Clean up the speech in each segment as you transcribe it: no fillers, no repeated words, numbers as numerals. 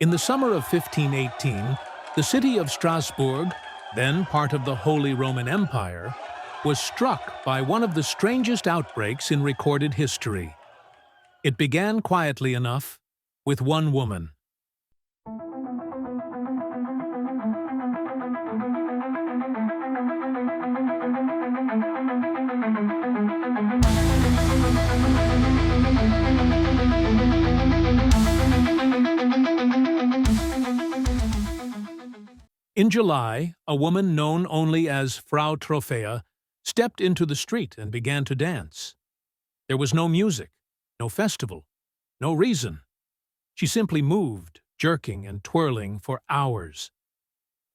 In the summer of 1518, the city of Strasbourg, then part of the Holy Roman Empire, was struck by one of the strangest outbreaks in recorded history. It began quietly enough, with one woman. In July, a woman known only as Frau Trophäa stepped into the street and began to dance. There was no music, no festival, no reason. She simply moved, jerking and twirling for hours.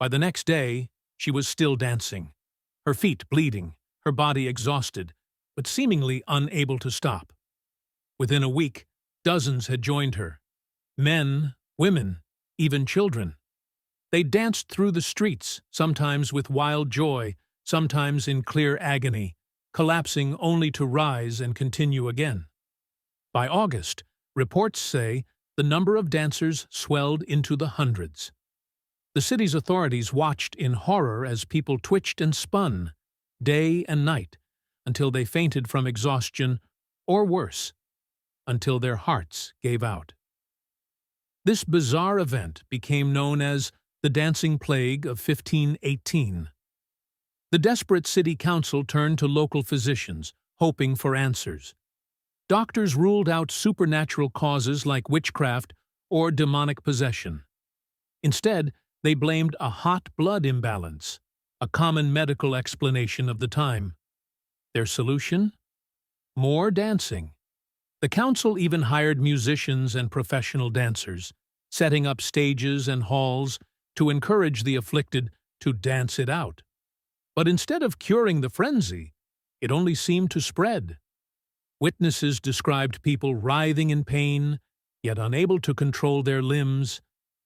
By the next day, she was still dancing, her feet bleeding, her body exhausted, but seemingly unable to stop. Within a week, dozens had joined her. Men, women, even children. They danced through the streets, sometimes with wild joy, sometimes in clear agony, collapsing only to rise and continue again. By August, reports say the number of dancers swelled into the hundreds. The city's authorities watched in horror as people twitched and spun, day and night, until they fainted from exhaustion, or worse, until their hearts gave out. This bizarre event became known as the Dancing Plague of 1518. The desperate city council turned to local physicians, hoping for answers. Doctors ruled out supernatural causes like witchcraft or demonic possession. Instead, they blamed a hot blood imbalance, a common medical explanation of the time. Their solution? More dancing. The council even hired musicians and professional dancers, setting up stages and halls to encourage the afflicted to dance it out. But instead of curing the frenzy, it only seemed to spread. Witnesses described people writhing in pain, yet unable to control their limbs,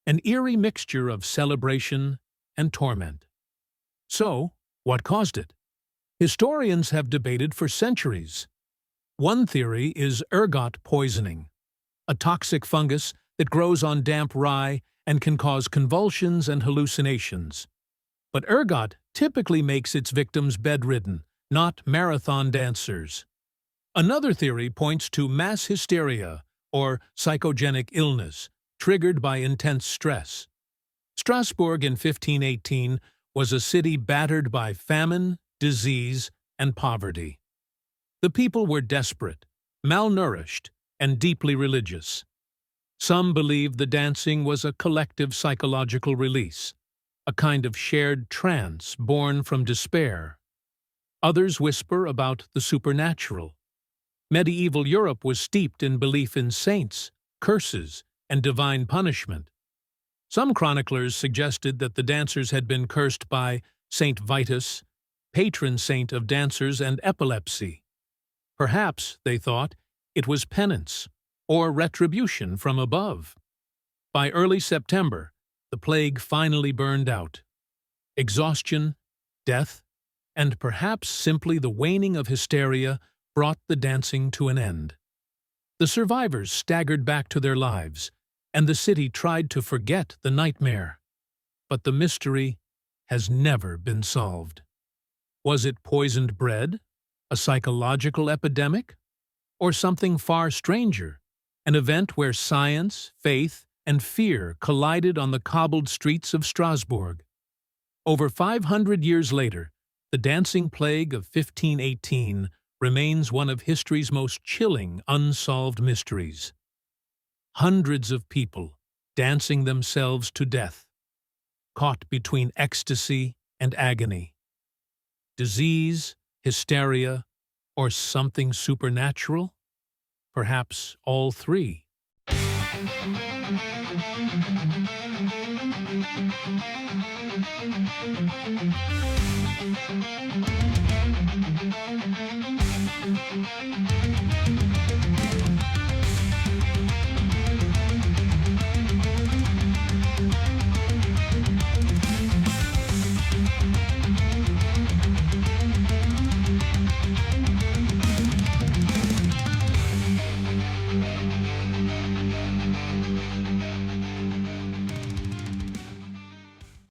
an eerie mixture of celebration and torment. So, what caused it? Historians have debated for centuries. One theory is ergot poisoning, a toxic fungus that grows on damp rye and can cause convulsions and hallucinations. But ergot typically makes its victims bedridden, not marathon dancers. Another theory points to mass hysteria, or psychogenic illness, triggered by intense stress. Strasbourg in 1518 was a city battered by famine, disease, and poverty. The people were desperate, malnourished, and deeply religious. Some believed the dancing was a collective psychological release, a kind of shared trance born from despair. Others whisper about the supernatural. Medieval Europe was steeped in belief in saints, curses, and divine punishment. Some chroniclers suggested that the dancers had been cursed by Saint Vitus, patron saint of dancers and epilepsy. Perhaps, they thought, it was penance or retribution from above. By early September, the plague finally burned out. Exhaustion, death, and perhaps simply the waning of hysteria brought the dancing to an end. The survivors staggered back to their lives, and the city tried to forget the nightmare. But the mystery has never been solved. Was it poisoned bread, a psychological epidemic, or something far stranger, an event where science, faith, and fear collided on the cobbled streets of Strasbourg? Over 500 years later, the Dancing Plague of 1518 remains one of history's most chilling unsolved mysteries. Hundreds of people dancing themselves to death, caught between ecstasy and agony. Disease, hysteria, or something supernatural? Perhaps all three.